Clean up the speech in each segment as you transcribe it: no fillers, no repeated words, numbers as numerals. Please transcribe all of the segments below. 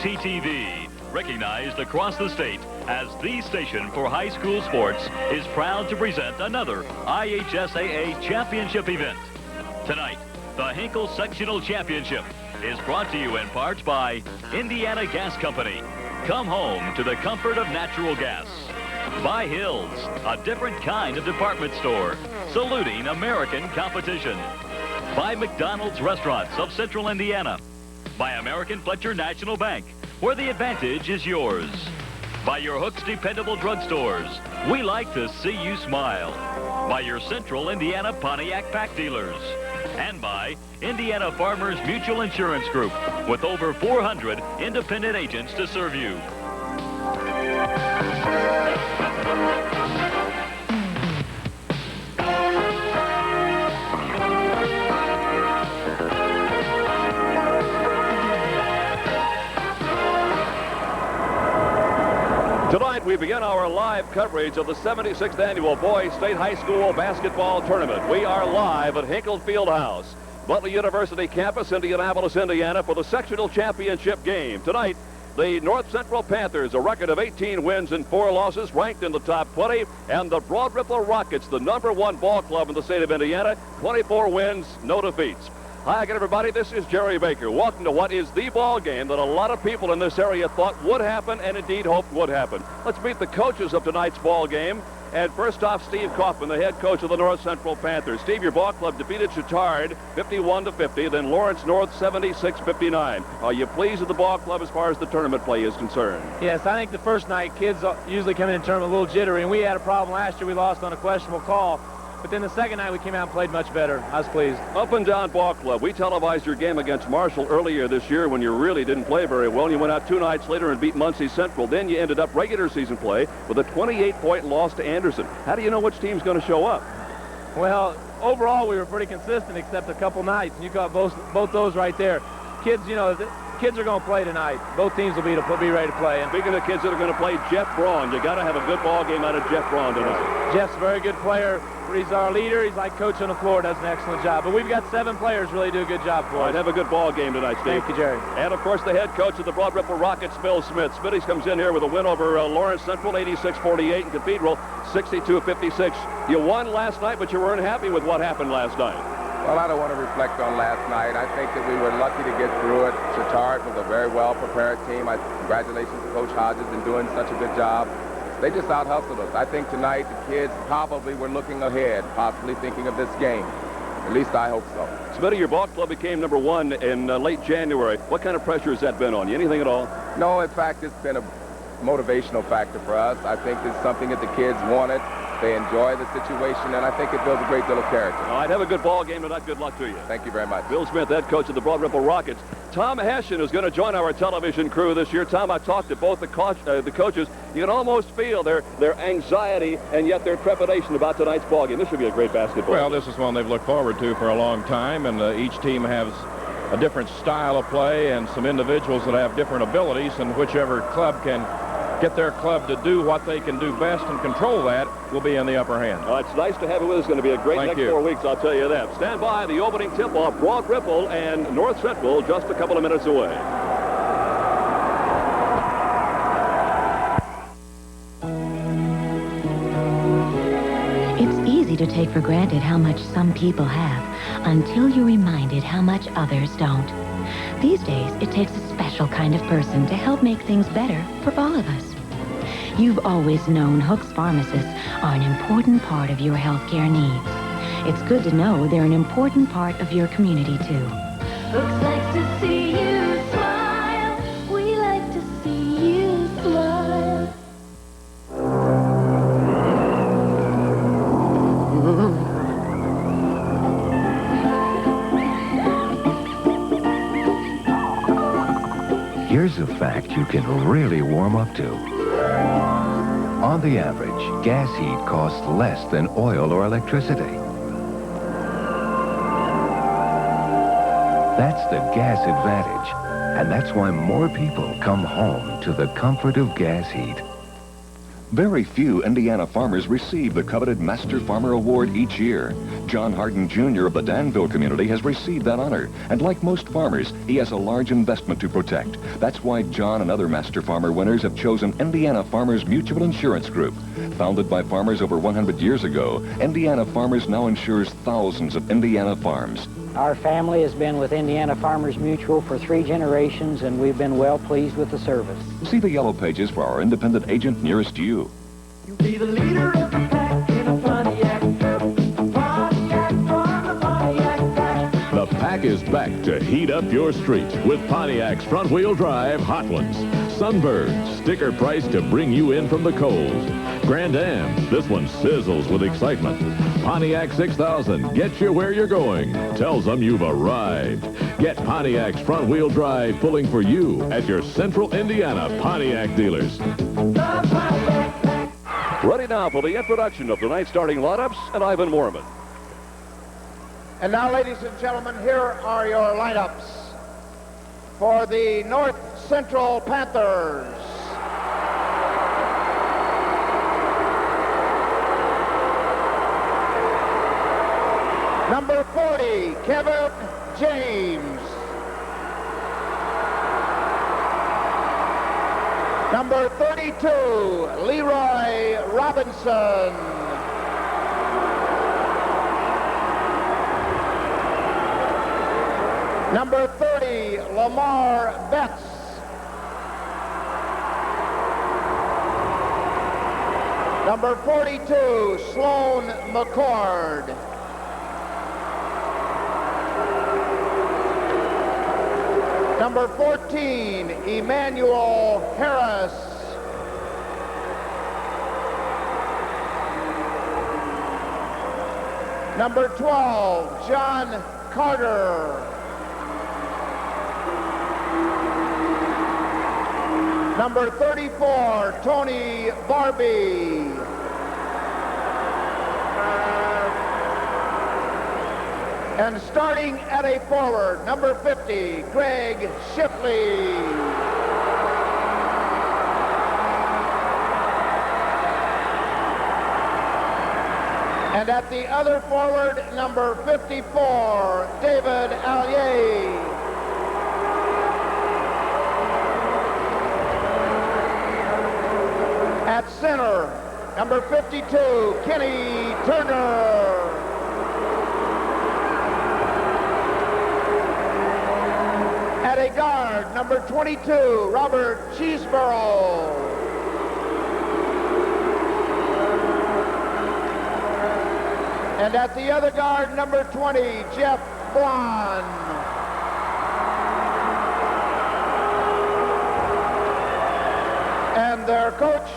WTTV, recognized across the state as the station for high school sports, is proud to present another IHSAA championship event. Tonight, the Hinkle Sectional Championship is brought to you in part by Indiana Gas Company. Come home to the comfort of natural gas. By Hills, a different kind of department store, saluting American competition. By McDonald's Restaurants of Central Indiana. By American Fletcher National Bank, where the advantage is yours. By your Hooks Dependable Drugstores, we like to see you smile. By your Central Indiana Pontiac Pack Dealers. And by Indiana Farmers Mutual Insurance Group, with over 400 independent agents to serve you. Tonight, we begin our live coverage of the 76th Annual Boys State High School Basketball Tournament. We are live at Hinkle Fieldhouse, Butler University campus, Indianapolis, Indiana, for the sectional championship game. Tonight, the North Central Panthers, a record of 18 wins and 4 losses, ranked in the top 20, and the Broad Ripple Rockets, the #1 ball club in the state of Indiana, 24 wins, no defeats. Hi again, everybody. This is Jerry Baker. Welcome to what is the ball game that a lot of people in this area thought would happen and indeed hoped would happen. Let's meet the coaches of tonight's ball game. And first off, Steve Kaufman, the head coach of the North Central Panthers. Steve, your ball club defeated Chittard 51-50, then Lawrence North 76-59. Are you pleased with the ball club as far as the tournament play is concerned? Yes, I think the first night kids usually come in the tournament a little jittery, and we had a problem last year. We lost on a questionable call. But then the second night we came out and played much better. I was pleased. Up and down ball club. We televised your game against Marshall earlier this year when you really didn't play very well. You went out 2 nights later and beat Muncie Central. Then you ended up regular season play with a 28-point loss to Anderson. How do you know which team's going to show up? Well, overall we were pretty consistent except a couple nights. And you got both those right there. Kids, you know, kids are going to play tonight. Both teams will be ready to play. And speaking of kids that are going to play, Jeff Braun, you got to have a good ball game out of Jeff Braun tonight. Jeff's a very good player. He's our leader. He's like coach on the floor, does an excellent job. But we've got 7 players really do a good job for us. All right, have a good ball game tonight, Steve. Thank you, Jerry. And, of course, the head coach of the Broad Ripple Rockets, Bill Smith. Smitty's comes in here with a win over Lawrence Central, 86-48, and Cathedral, 62-56. You won last night, but you weren't happy with what happened last night. Well, I don't want to reflect on last night. I think that we were lucky to get through it. Chittard was a very well-prepared team. Congratulations to Coach Hodges in doing such a good job. They just out-hustled us. I think tonight the kids probably were looking ahead, possibly thinking of this game. At least I hope so. Smitty, your ball club became #1 in late January. What kind of pressure has that been on you? Anything at all? No, in fact, it's been a motivational factor for us. I think it's something that the kids wanted. They enjoy the situation, and I think it builds a great deal of character. All right, have a good ball game tonight. Good luck to you. Thank you very much. Bill Smith, head coach of the Broad Ripple Rockets. Tom Hessian is going to join our television crew this year. Tom, I talked to both the coaches. You can almost feel their anxiety and yet their trepidation about tonight's ball game. This should be a great basketball Well, game. This is one they've looked forward to for a long time, and each team has a different style of play and some individuals that have different abilities, and whichever club can get their club to do what they can do best and control that will be in the upper hand. It's nice to have you with us. It's going to be a great Thank next you. 4 weeks, I'll tell you that. Stand by. The opening tip-off, Broad Ripple and North Central, just a couple of minutes away. It's easy to take for granted how much some people have until you're reminded how much others don't. These days, it takes a special kind of person to help make things better for all of us. You've always known Hooks pharmacists are an important part of your healthcare needs. It's good to know they're an important part of your community, too. Hooks likes to see you smile. We like to see you smile. Here's a fact you can really warm up to. On the average, gas heat costs less than oil or electricity. That's the gas advantage, and that's why more people come home to the comfort of gas heat. Very few Indiana farmers receive the coveted Master Farmer Award each year. John Hardin Jr. of the Danville community has received that honor, and like most farmers, he has a large investment to protect. That's why John and other Master Farmer winners have chosen Indiana Farmers Mutual Insurance Group. Founded by farmers over 100 years ago, Indiana Farmers now insures thousands of Indiana farms. Our family has been with Indiana Farmers Mutual for 3 generations, and we've been well pleased with the service. See the yellow pages for our independent agent nearest you. You'll be the leader of the pack in a Pontiac. Pontiac on the Pontiac pack. The pack is back to heat up your street with Pontiac's front-wheel drive Hot Ones. Sunbird, sticker price to bring you in from the cold. Grand Am, this one sizzles with excitement. Pontiac 6000 gets you where you're going, tells them you've arrived. Get Pontiac's front-wheel drive pulling for you at your Central Indiana Pontiac dealers. Ready now for the introduction of tonight's starting lineups and Ivan Moorman. And now, ladies and gentlemen, here are your lineups for the North Central Panthers. Number 40, Kevin James. Number 32, Leroy Robinson. Number 30, Lamar Betts. Number 42, Sloan McCord. Number 14, Emmanuel Harris. Number 12, John Carter. Number 34, Tony Barbie. And starting at a forward, number 50, Greg Shipley. And at the other forward, number 54, David Allier. At center, number 52, Kenny Turner. At a guard, number 22, Robert Cheeseborough. And at the other guard, number 20, Jeff Blond. And their coach,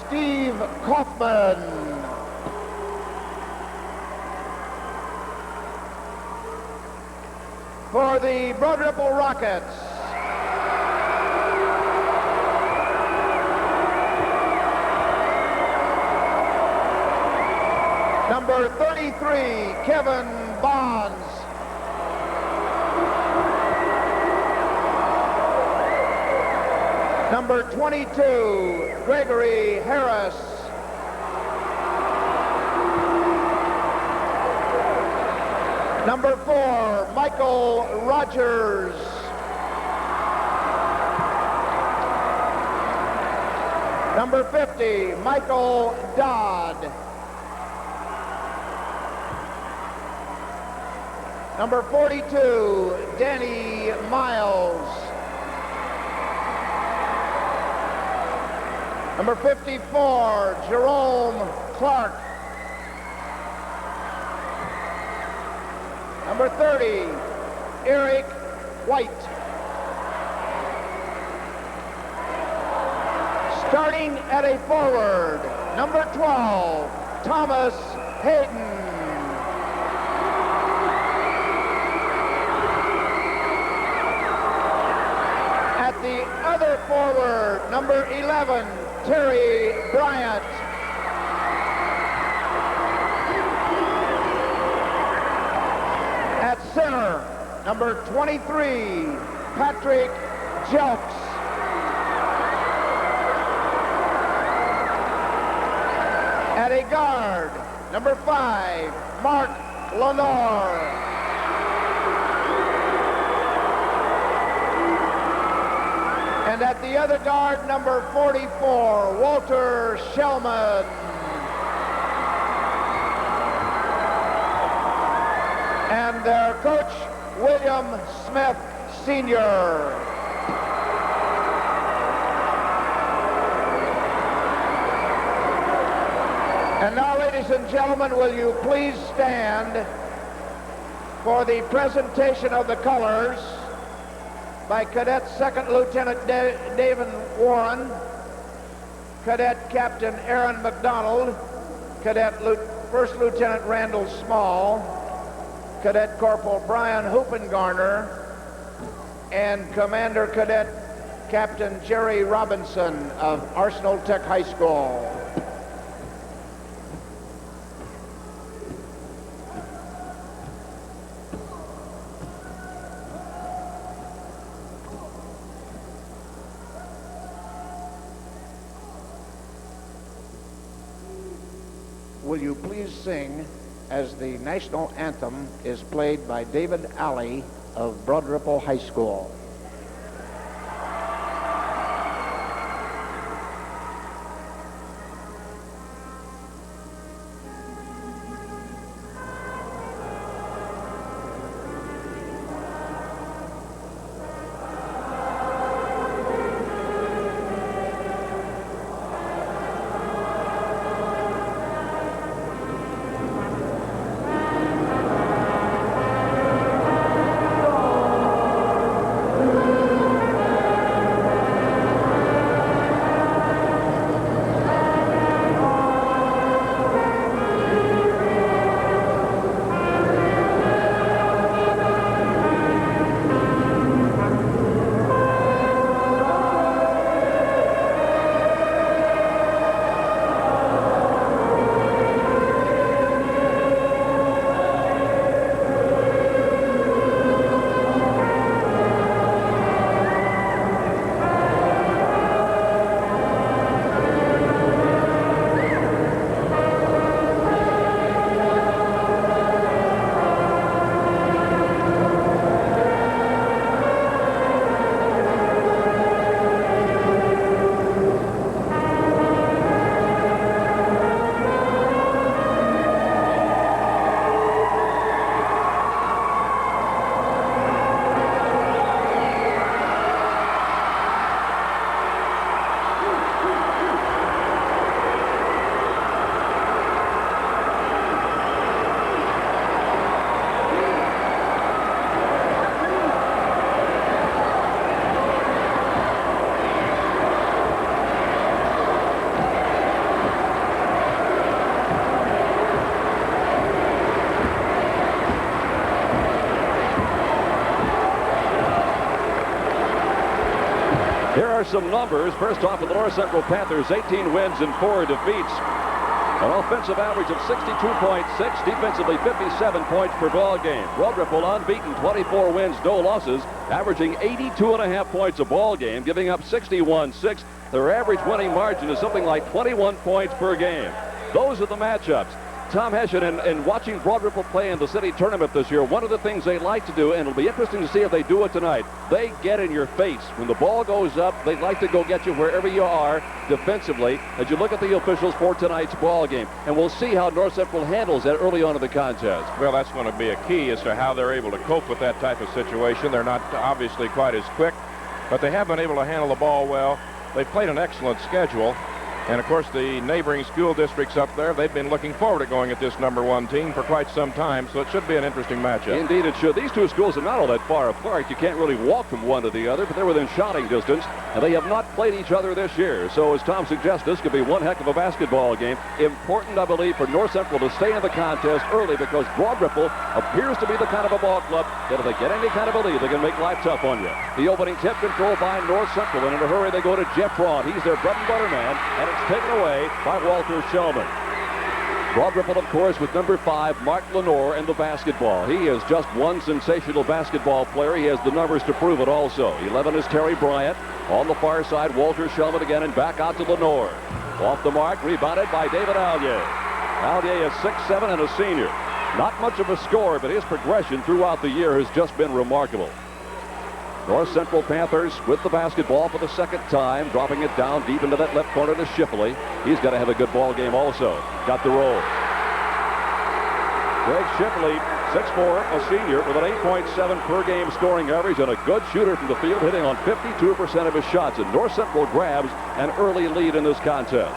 Steve Kaufman. For the Broad Ripple Rockets, number 33, Kevin Bonds. Number 22, Gregory Harris. Number 4, Michael Rogers. Number 50, Michael Dodd. Number 42, Danny Miles. Number 54, Jerome Clark. Number 30, Eric White. Starting at a forward, number 12, Thomas Hayden. At the other forward, number 11, Terry Bryant. At center, number 23, Patrick Jelks. At a guard, number 5, Mark Lenore. And at the other guard, number 44, Walter Shellman. And their coach, William Smith, Sr. And now, ladies and gentlemen, will you please stand for the presentation of the colors by Cadet Second Lieutenant David Warren, Cadet Captain Aaron McDonald, Cadet First Lieutenant Randall Small, Cadet Corporal Brian Hoopengarner, and Commander Cadet Captain Jerry Robinson of Arsenal Tech High School. Will you please sing as the national anthem is played by David Alley of Broad Ripple High School. Here are some numbers. First off, for the North Central Panthers, 18 wins and 4 defeats. An offensive average of 62.6, defensively 57 points per ball game. Broad Ripple unbeaten, 24 wins, no losses, averaging 82.5 points a ball game, giving up 61.6. Their average winning margin is something like 21 points per game. Those are the matchups. Tom Hessian, and watching Broad Ripple play in the city tournament this year, one of the things they like to do, and it'll be interesting to see if they do it tonight, they get in your face. When the ball goes up, they like to go get you wherever you are defensively as you look at the officials for tonight's ball game. And we'll see how North Central handles that early on in the contest. Well, that's going to be a key as to how they're able to cope with that type of situation. They're not obviously quite as quick, but they have been able to handle the ball well. They've played an excellent schedule. And, of course, the neighboring school districts up there, they've been looking forward to going at this #1 team for quite some time, so it should be an interesting matchup. Indeed it should. These two schools are not all that far apart. You can't really walk from one to the other, but they're within shouting distance, and they have not played each other this year. So, as Tom suggests, this could be one heck of a basketball game. Important, I believe, for North Central to stay in the contest early because Broad Ripple appears to be the kind of a ball club that if they get any kind of a lead, they can make life tough on you. The opening tip controlled by North Central, and in a hurry they go to Jeff Braun. He's their bread and butter man, and it's taken away by Walter Shellman. Broad Ripple, of course, with number 5, Mark Lenore, in the basketball. He is just one sensational basketball player. He has the numbers to prove it also. 11 is Terry Bryant. On the far side, Walter Shellman again, and back out to Lenore. Off the mark, rebounded by David Allier. Allier is 6'7" and a senior. Not much of a scorer, but his progression throughout the year has just been remarkable. North Central Panthers with the basketball for the second time, dropping it down deep into that left corner to Shipley. He's got to have a good ball game also. Got the roll. Greg Shipley, 6'4", a senior, with an 8.7 per game scoring average and a good shooter from the field, hitting on 52% of his shots. And North Central grabs an early lead in this contest.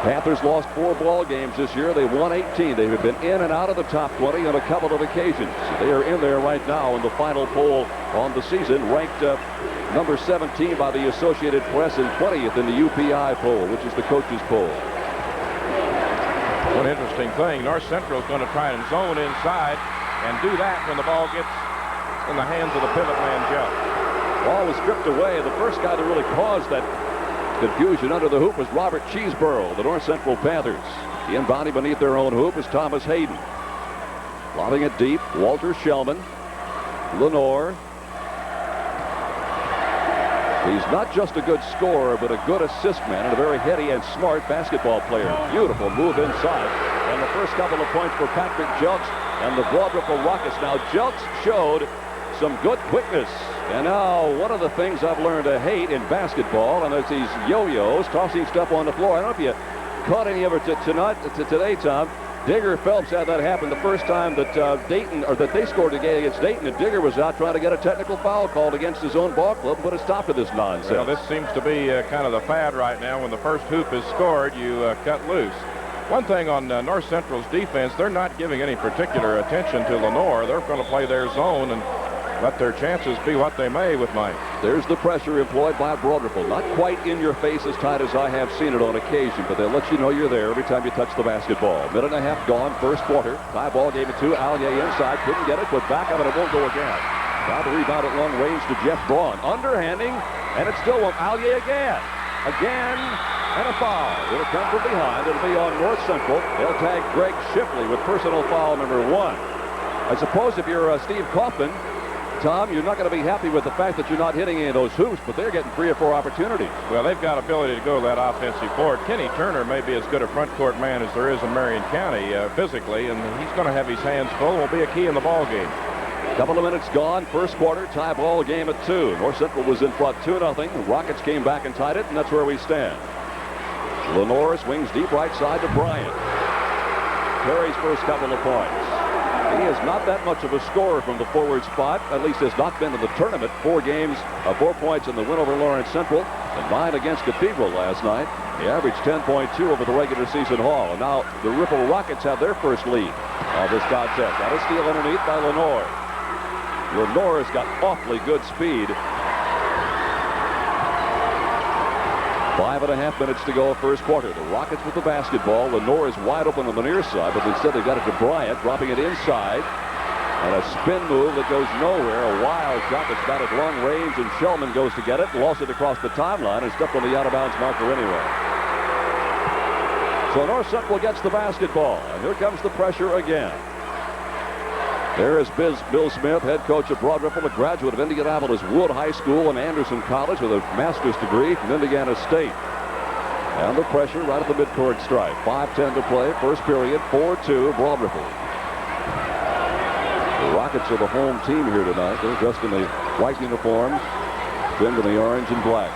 Panthers lost 4 ball games this year. They won 18. They have been in and out of the top 20 on a couple of occasions. They are in there right now in the final poll on the season, ranked number 17 by the Associated Press and 20th in the UPI poll, which is the coaches poll. One interesting thing, North Central is going to try and zone inside and do that when the ball gets in the hands of the pivot man, Joe. Ball was stripped away. The first guy that really caused that confusion under the hoop was Robert Cheeseborough, the North Central Panthers. The inbounding beneath their own hoop is Thomas Hayden. Lobbing it deep, Walter Shellman. Lenore. He's not just a good scorer, but a good assist man and a very heady and smart basketball player. Beautiful move inside. And the first couple of points for Patrick Jelks and the Broad Ripple Rockets. Now, Jelks showed some good quickness. And now, one of the things I've learned to hate in basketball, and it's these yo-yos tossing stuff on the floor. I don't know if you caught any of it today, Tom. Digger Phelps had that happen the first time that they scored a game against Dayton, and Digger was out trying to get a technical foul called against his own ball club, but a stop to this nonsense. Well, this seems to be kind of the fad right now. When the first hoop is scored, you cut loose. One thing on North Central's defense, they're not giving any particular attention to Lenore. They're going to play their zone and let their chances be what they may with Mike. There's the pressure employed by Broad Ripple. Not quite in your face as tight as I have seen it on occasion, but they'll let you know you're there every time you touch the basketball. Minute and a half gone, first quarter. Tie ball game at 2. Allier inside, couldn't get it, put back up, and it won't go again. Now the rebound at long range to Jeff Braun. Underhanding, and it still won't. Allier again. Again, and a foul. It'll come from behind. It'll be on North Central. They'll tag Greg Shipley with personal foul number 1. I suppose if you're Steve Kaufman, Tom, you're not going to be happy with the fact that you're not hitting any of those hoops, but they're getting 3 or 4 opportunities. Well, they've got ability to go that offensive forward. Kenny Turner may be as good a front court man as there is in Marion County physically, and he's going to have his hands full. Will be a key in the ball game. Couple of minutes gone, first quarter, tie ball game at 2. North Central was in front 2-0. The Rockets came back and tied it, and that's where we stand. Lenore swings deep right side to Bryant. Perry's first couple of points. He is not that much of a scorer from the forward spot, at least has not been in the tournament. 4 games, 4 points in the win over Lawrence Central, and 9 against Cathedral last night. He averaged 10.2 over the regular season haul. And now the Ripple Rockets have their first lead of this contest. Got a steal underneath by Lenore. Lenore's got awfully good speed. 5.5 minutes to go, first quarter. The Rockets with the basketball. Lenore is wide open on the near side, but instead they got it to Bryant, dropping it inside. And a spin move that goes nowhere. A wild shot that's about at long range, and Shellman goes to get it, lost it across the timeline, and stepped on the out-of-bounds marker anyway. So North Central gets the basketball, and here comes the pressure again. There is Bill Smith, head coach of Broad Ripple, a graduate of Indianapolis Wood High School and Anderson College with a master's degree from Indiana State. And the pressure right at the midcourt stripe. 5:10 to play, first period, 4-2, Broad Ripple. The Rockets are the home team here tonight. They're dressed in the white uniforms, trimmed in the orange and black.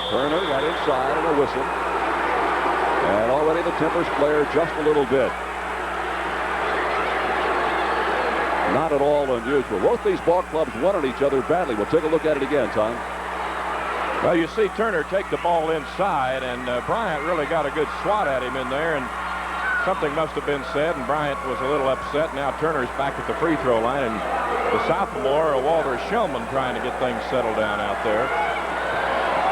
Turner got inside and a whistle. And already the tempers flare just a little bit. Not at all unusual. Both these ball clubs wanted each other badly. We'll take a look at it again, Tom. Well, you see Turner take the ball inside, and Bryant really got a good swat at him in there, and something must have been said, and Bryant was a little upset. Now Turner's back at the free throw line, and the sophomore, Walter Shellman, trying to get things settled down out there.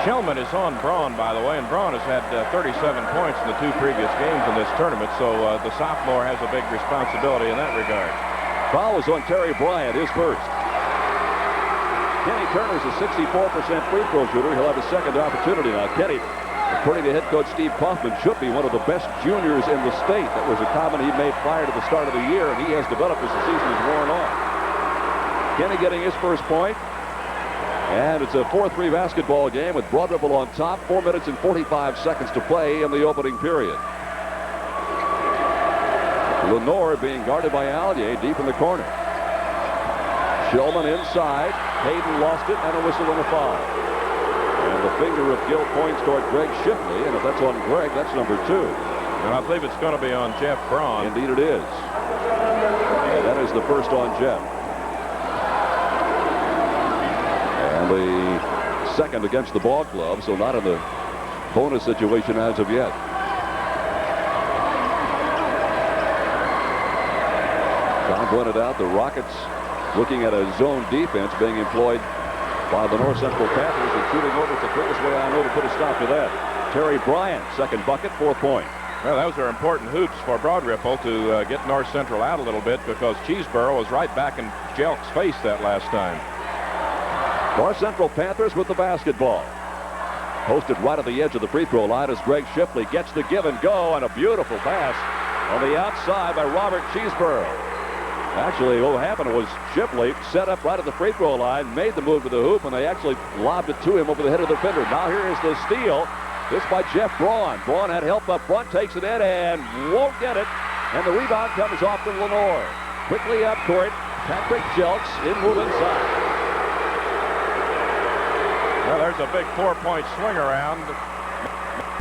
Shellman is on Braun, by the way, and Braun has had 37 points in the 2 previous games in this tournament, so the sophomore has a big responsibility in that regard. Foul was on Terry Bryant, his first. Kenny Turner's a 64% free throw shooter. He'll have a second opportunity now. Kenny According to head coach Steve Kaufman, should be one of the best juniors in the state. That was a comment he made prior to the start of the year, and he has developed as the season has worn on. Kenny getting his first point. And it's a 4-3 basketball game with Broad Ripple on top. 4 minutes and 45 seconds to play in the opening period. Lenore being guarded by Allier deep in the corner. Shillman inside. Hayden lost it, and a whistle and a foul. And the finger of Gill points toward Greg Shipley, and if that's on Greg, that's number 2. And I believe it's going to be on Jeff Braun. Indeed it is. And that is the first on Jeff. And the second against the ball club, so not in the bonus situation as of yet. Tom pointed out the Rockets looking at a zone defense being employed by the North Central Panthers and shooting over the quickest way I know to put a stop to that. Terry Bryant, second bucket, 4 point. Well, those are important hoops for Broad Ripple to get North Central out a little bit because Cheeseboro was right back in Jelk's face that last time. North Central Panthers with the basketball. Posted right at the edge of the free throw line as Greg Shipley gets the give and go, and a beautiful pass on the outside by Robert Cheeseboro. Actually, what happened was Shipley set up right at the free throw line, made the move to the hoop, and they actually lobbed it to him over the head of the defender. Now here is the steal. This by Jeff Braun. Braun had help up front, takes it in, and won't get it. And the rebound comes off to Lenore. Quickly up court, Patrick Jelks in move inside. Well, there's a big 4-point swing around